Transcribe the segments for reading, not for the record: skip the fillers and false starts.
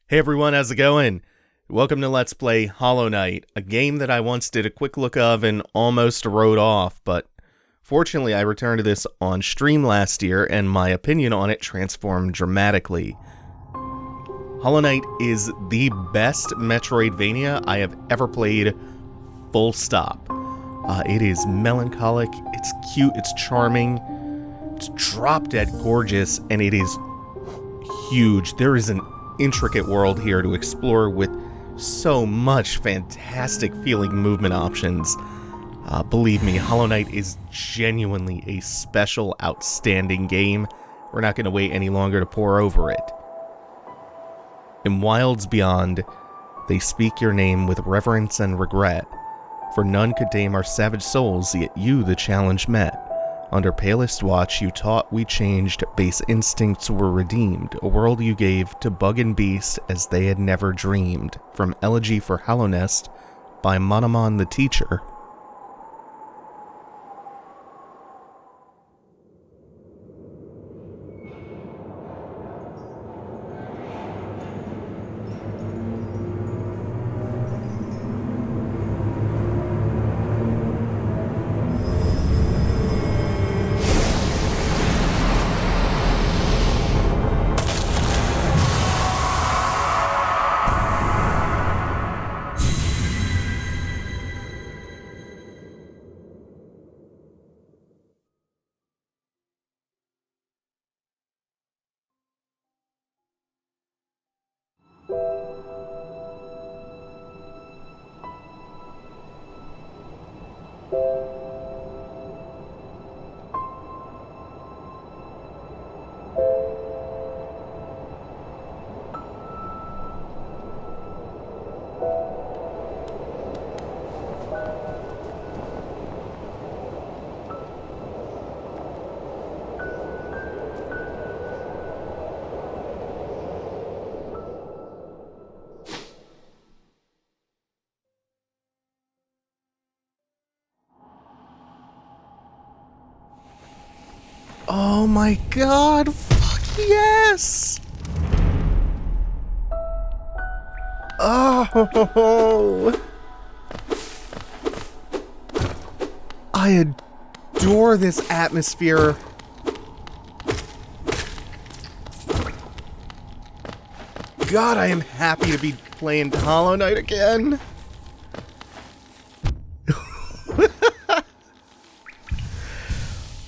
Hey everyone, how's it going? Welcome to Let's Play Hollow Knight, a game that I once did a quick look of and almost wrote off, but fortunately I returned to this on stream last year and my opinion on it transformed dramatically. Hollow Knight is the best Metroidvania I have ever played, full stop. It is melancholic, it's cute, it's charming, it's drop-dead gorgeous, and it is huge. There is an intricate world here to explore with so much fantastic feeling movement options. Believe me, Hollow Knight is genuinely a special, outstanding game. We're not going to wait any longer to pour over it. In Wilds Beyond, they speak your name with reverence and regret, for none could tame our savage souls, yet you the challenge met. Under palest watch you taught we changed, base instincts were redeemed, a world you gave to bug and beast as they had never dreamed. From Elegy for Hallownest by Monomon the Teacher. Oh my god, fuck yes! Oh! I adore this atmosphere. God, I am happy to be playing Hollow Knight again.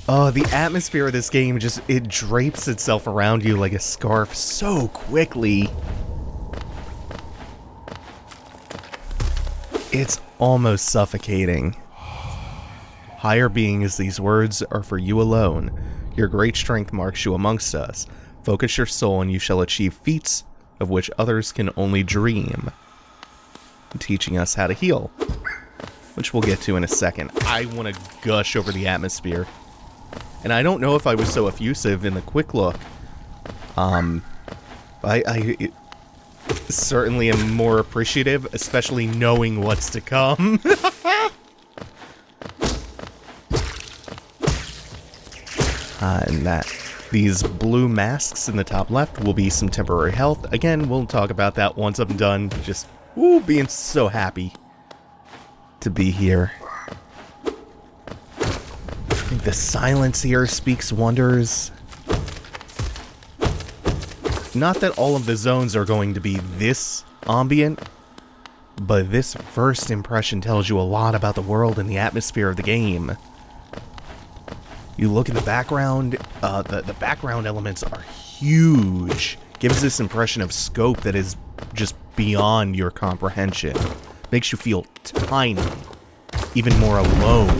Oh, the atmosphere of this game it drapes itself around you like a scarf so quickly. It's almost suffocating. Higher beings, these words are for you alone. Your great strength marks you amongst us. Focus your soul and you shall achieve feats of which others can only dream. Teaching us how to heal, which we'll get to in a second. I want to gush over the atmosphere. And I don't know if I was so effusive in the quick look. I certainly am more appreciative, especially knowing what's to come. And that these blue masks in the top left will be some temporary health. Again, we'll talk about that once I'm done. Just being so happy to be here. I think the silence here speaks wonders. Not that all of the zones are going to be this ambient, but this first impression tells you a lot about the world and the atmosphere of the game. You look at the background, the background elements are huge. Gives this impression of scope that is just beyond your comprehension. Makes you feel tiny, even more alone.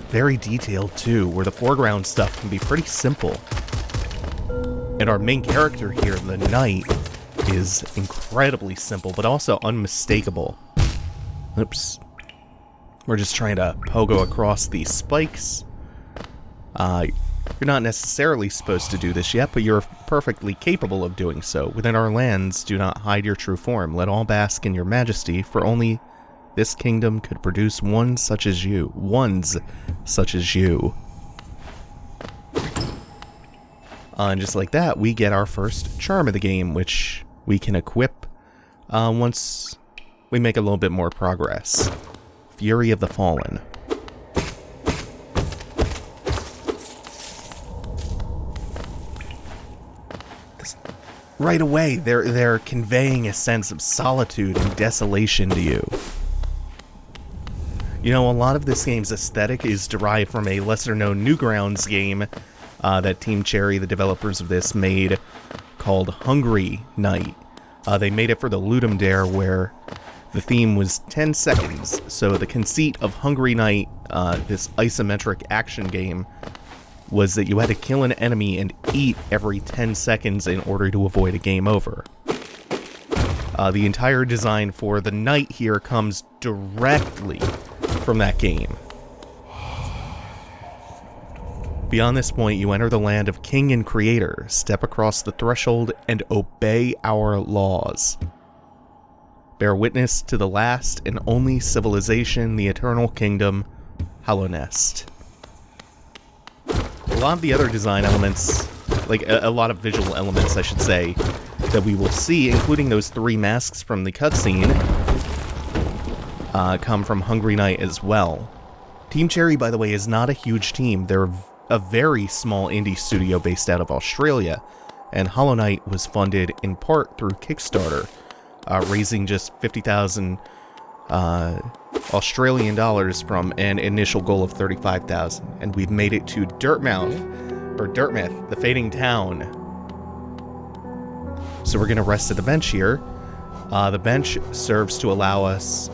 Very detailed too, where the foreground stuff can be pretty simple. And our main character here, the knight, is incredibly simple, but also unmistakable. Oops. We're just trying to pogo across these spikes. You're not necessarily supposed to do this yet, but you're perfectly capable of doing so. Within our lands, do not hide your true form. Let all bask in your majesty, for only this kingdom could produce one such as you. Ones such as you. And just like that, we get our first charm of the game, which we can equip once we make a little bit more progress. Fury of the Fallen. Right away, they're conveying a sense of solitude and desolation to you. You know, a lot of this game's aesthetic is derived from a lesser-known Newgrounds game that Team Cherry, the developers of this, made called Hungry Night. They made it for the Ludum Dare, where the theme was 10 seconds. So the conceit of Hungry Night, this isometric action game, was that you had to kill an enemy and eat every 10 seconds in order to avoid a game over. The entire design for the night here comes directly from that game. Beyond this point, you enter the land of King and Creator, step across the threshold, and obey our laws. Bear witness to the last and only civilization, the eternal kingdom, Hallownest. A lot of the other design elements, like a lot of visual elements, I should say, that we will see, including those 3 masks from the cutscene, come from Hungry Night as well. Team Cherry, by the way, is not a huge team. They're a very small indie studio based out of Australia, and Hollow Knight was funded in part through Kickstarter, raising just 50,000 Australian dollars from an initial goal of 35,000, and we've made it to Dartmouth, the fading town. So we're gonna rest at the bench here. The bench serves to allow us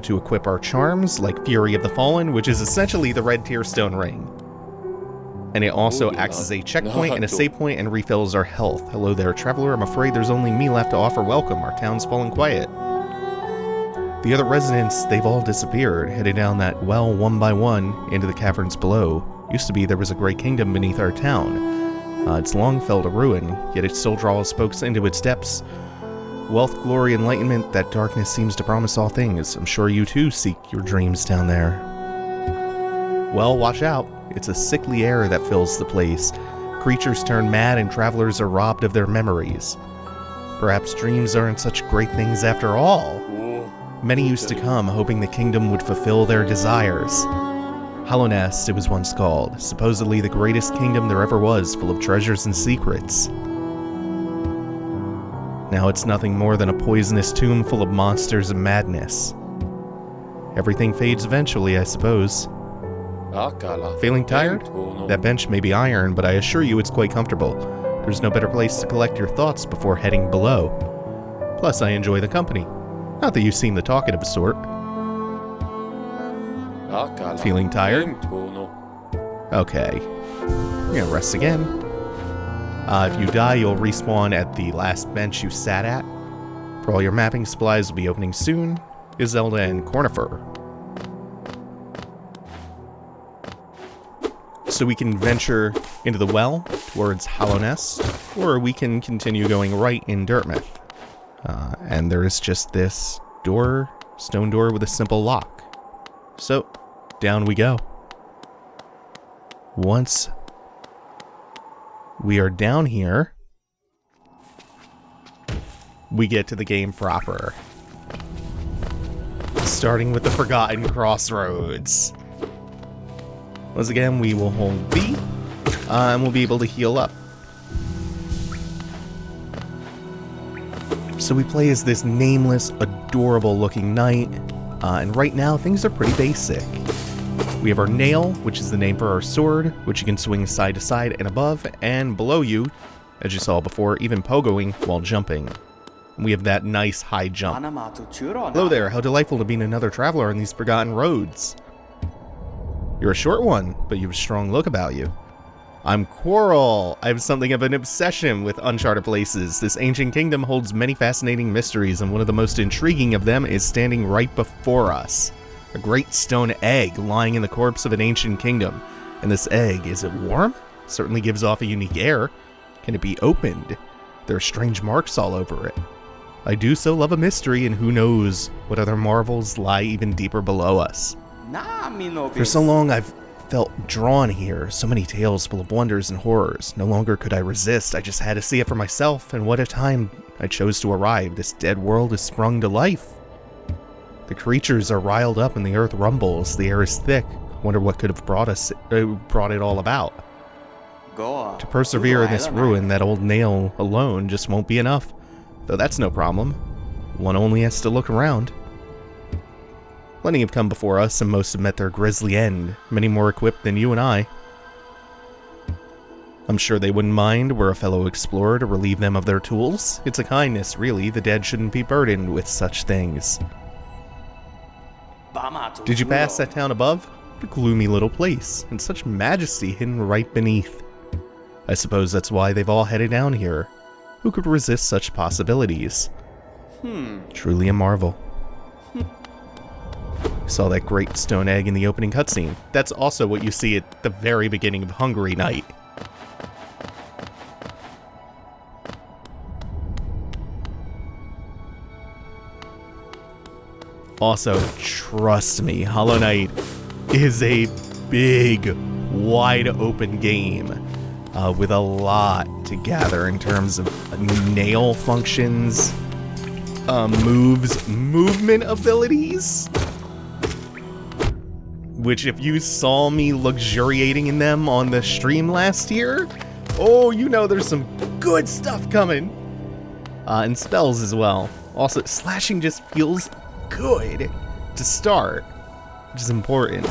to equip our charms, like Fury of the Fallen, which is essentially the red Tearstone ring. And it also acts as a checkpoint and a save point and refills our health. Hello there, traveler. I'm afraid there's only me left to offer welcome. Our town's fallen quiet. The other residents, they've all disappeared, headed down that well one by one into the caverns below. Used to be there was a great kingdom beneath our town. It's long fell to ruin, yet it still draws folks into its depths. Wealth, glory, enlightenment, that darkness seems to promise all things. I'm sure you too seek your dreams down there. Well, watch out. It's a sickly air that fills the place. Creatures turn mad and travelers are robbed of their memories. Perhaps dreams aren't such great things after all. Many used to come, hoping the kingdom would fulfill their desires. Hallownest, it was once called, supposedly the greatest kingdom there ever was, full of treasures and secrets. Now it's nothing more than a poisonous tomb full of monsters and madness. Everything fades eventually, I suppose. Feeling tired? That bench may be iron, but I assure you it's quite comfortable. There's no better place to collect your thoughts before heading below. Plus, I enjoy the company. Not that you seem the talkative sort. Feeling tired? Okay. We're gonna rest again. If you die, you'll respawn at the last bench you sat at. For all your mapping supplies will be opening soon. Zelda and Cornifer. So we can venture into the well towards Hallownest, or we can continue going right in Dartmouth. And there is just this door, stone door with a simple lock. So, down we go. Once we are down here, we get to the game proper. Starting with the Forgotten Crossroads. Once again, we will hold B, and we'll be able to heal up. So we play as this nameless, adorable-looking knight, and right now things are pretty basic. We have our nail, which is the name for our sword, which you can swing side to side and above, and below you, as you saw before, even pogoing while jumping. And we have that nice high jump. Hello there, how delightful to be another traveler on these forgotten roads. You're a short one, but you have a strong look about you. I'm Quarrel. I have something of an obsession with uncharted places. This ancient kingdom holds many fascinating mysteries, and one of the most intriguing of them is standing right before us. A great stone egg lying in the corpse of an ancient kingdom. And this egg, is it warm? Certainly gives off a unique air. Can it be opened? There are strange marks all over it. I do so love a mystery, and who knows what other marvels lie even deeper below us. For so long I've felt drawn here, so many tales full of wonders and horrors. No longer could I resist, I just had to see it for myself, and what a time I chose to arrive. This dead world is sprung to life. The creatures are riled up and the earth rumbles. The air is thick. Wonder what could have brought it all about. To persevere in this ruin, that old nail alone just won't be enough. Though that's no problem. One only has to look around. Plenty have come before us, and most have met their grisly end. Many more equipped than you and I. I'm sure they wouldn't mind were a fellow explorer to relieve them of their tools. It's a kindness, really. The dead shouldn't be burdened with such things. Did you pass that town above? A gloomy little place, and such majesty hidden right beneath. I suppose that's why they've all headed down here. Who could resist such possibilities? Truly a marvel. Saw that great stone egg in the opening cutscene. That's also what you see at the very beginning of Hungry Night. Also, trust me, Hollow Knight is a big, wide open game with a lot to gather in terms of nail functions, moves, movement abilities, which if you saw me luxuriating in them on the stream last year, oh, you know there's some good stuff coming. And spells as well. Also, slashing just feels good to start, which is important.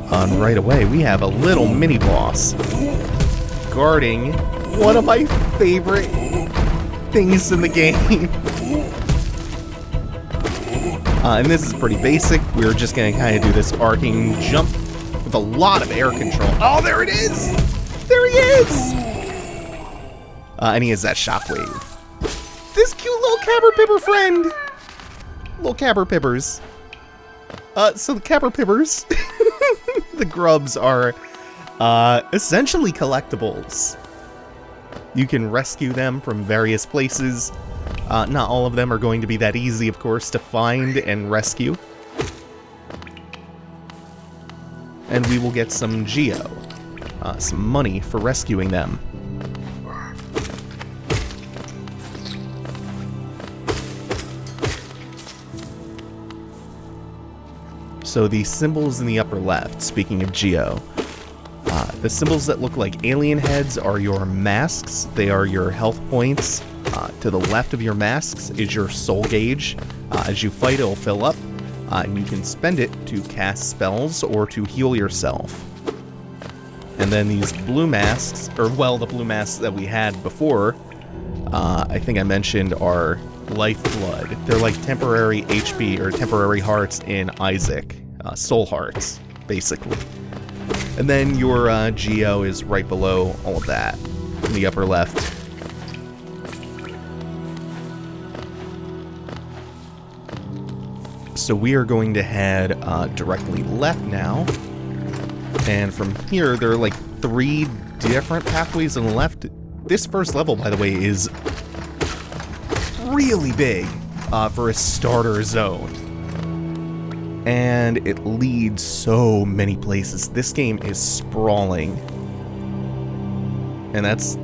And right away, we have a little mini boss guarding one of my favorite things in the game. And this is pretty basic. We're just gonna kind of do this arcing jump with a lot of air control. Oh, there it is! There he is! And he has that shockwave. This cute little cabberpibber friend! Little cabberpibbers. So the cabberpibbers, the grubs are essentially collectibles. You can rescue them from various places. Not all of them are going to be that easy, of course, to find and rescue. And we will get some geo, some money for rescuing them. So the symbols in the upper left, speaking of geo, the symbols that look like alien heads are your masks. They are your health points. To the left of your masks is your soul gauge. As you fight, it'll fill up, and you can spend it to cast spells or to heal yourself. And then these blue masks, or well, the blue masks that we had before, I think I mentioned, are lifeblood. They're like temporary HP or temporary hearts in Isaac, soul hearts, basically. And then your geo is right below all of that, in the upper left. So we are going to head directly left now. And from here, there are like 3 different pathways on the left. This first level, by the way, is really big for a starter zone. And it leads so many places. This game is sprawling. And that's...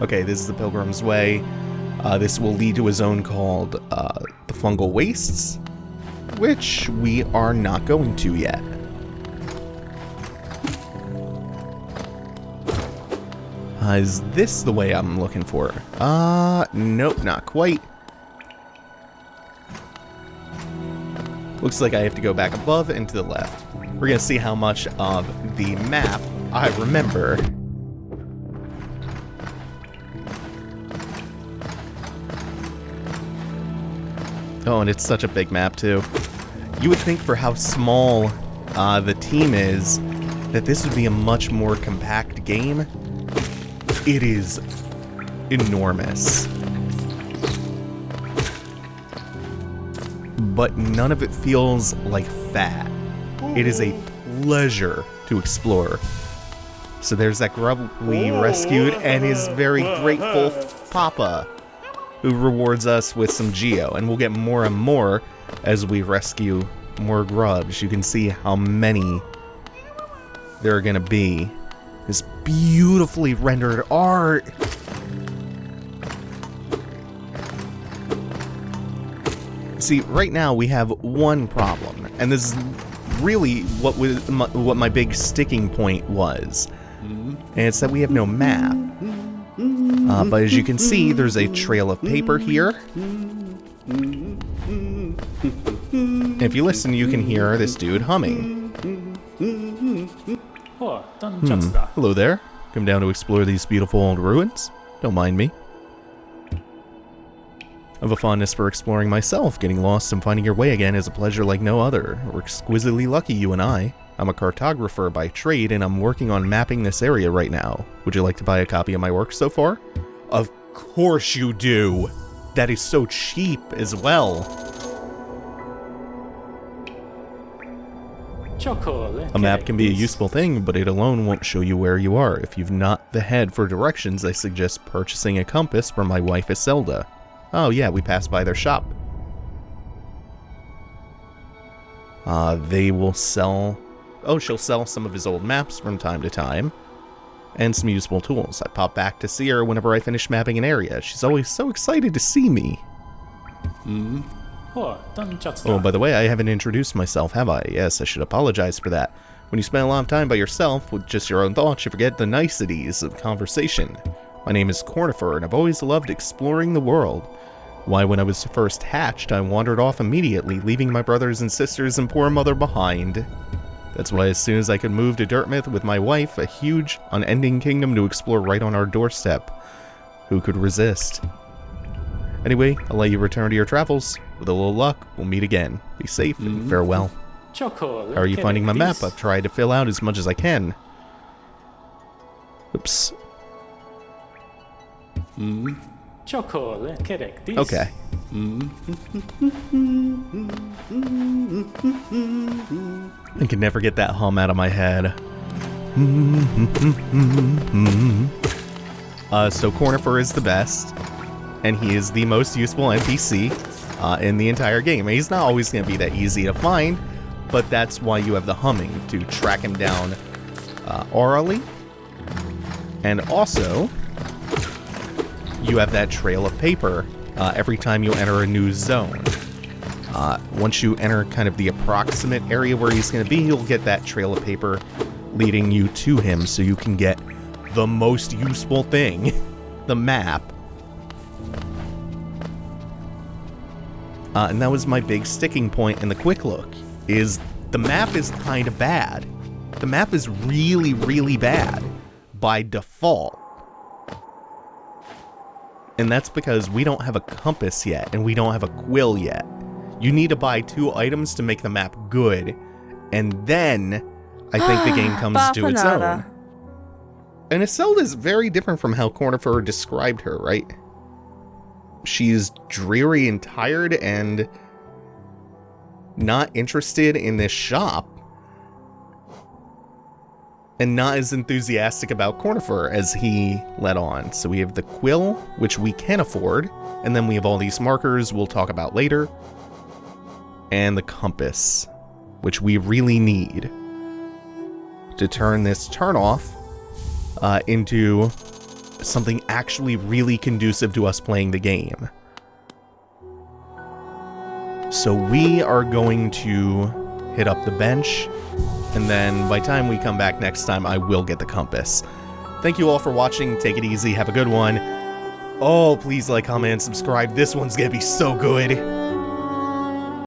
Okay, this is the Pilgrim's Way. This will lead to a zone called the Fungal Wastes, which we are not going to yet. Is this the way I'm looking for? Nope, not quite. Looks like I have to go back above and to the left. We're gonna see how much of the map I remember. Oh, and it's such a big map, too. You would think for how small the team is, that this would be a much more compact game. It is enormous. But none of it feels like fat. It is a pleasure to explore. So there's that grub we rescued and his very grateful papa, who rewards us with some geo, and we'll get more and more as we rescue more grubs. You can see how many there are gonna be. This beautifully rendered art. See, right now we have one problem, and this is really what my big sticking point was. And it's that we have no map. But as you can see, there's a trail of paper here. And if you listen, you can hear this dude humming. Hello there. Come down to explore these beautiful old ruins? Don't mind me. I have a fondness for exploring myself. Getting lost and finding your way again is a pleasure like no other. We're exquisitely lucky, you and I. I'm a cartographer by trade, and I'm working on mapping this area right now. Would you like to buy a copy of my work so far? Of course you do! That is so cheap as well. A map can be a useful thing, but it alone won't show you where you are. If you've not the head for directions, I suggest purchasing a compass from my wife Iselda. Oh yeah, we passed by their shop. They will sell... Oh, she'll sell some of his old maps from time to time. And some useful tools. I pop back to see her whenever I finish mapping an area. She's always so excited to see me. Oh, by the way, I haven't introduced myself, have I? Yes, I should apologize for that. When you spend a lot of time by yourself with just your own thoughts, you forget the niceties of conversation. My name is Cornifer, and I've always loved exploring the world. Why, when I was first hatched, I wandered off immediately, leaving my brothers and sisters and poor mother behind. That's why as soon as I could move to Dirtmouth with my wife, a huge, unending kingdom to explore right on our doorstep. Who could resist? Anyway, I'll let you return to your travels. With a little luck, we'll meet again. Be safe and farewell. How are you finding my map? I've tried to fill out as much as I can. Oops. Okay. I can never get that hum out of my head. So Cornifer is the best, and he is the most useful NPC in the entire game. He's not always going to be that easy to find, but that's why you have the humming, to track him down orally. And also, you have that trail of paper every time you enter a new zone. Once you enter kind of the approximate area where he's going to be, you'll get that trail of paper leading you to him so you can get the most useful thing, the map. And that was my big sticking point in the quick look, is the map is kind of bad. The map is really, really bad by default. And that's because we don't have a compass yet, and we don't have a quill yet. You need to buy 2 items to make the map good, and then I think the game comes to its own. And Iselda is very different from how Cornifer described her, right? She's dreary and tired and not interested in this shop. And not as enthusiastic about Cornifer as he let on. So we have the quill, which we can afford, and then we have all these markers we'll talk about later, and the compass, which we really need to turn this turnoff into something actually really conducive to us playing the game. So we are going to hit up the bench, and then by the time we come back next time, I will get the compass. Thank you all for watching. Take it easy. Have a good one. Oh, please like, comment, and subscribe. This one's gonna be so good.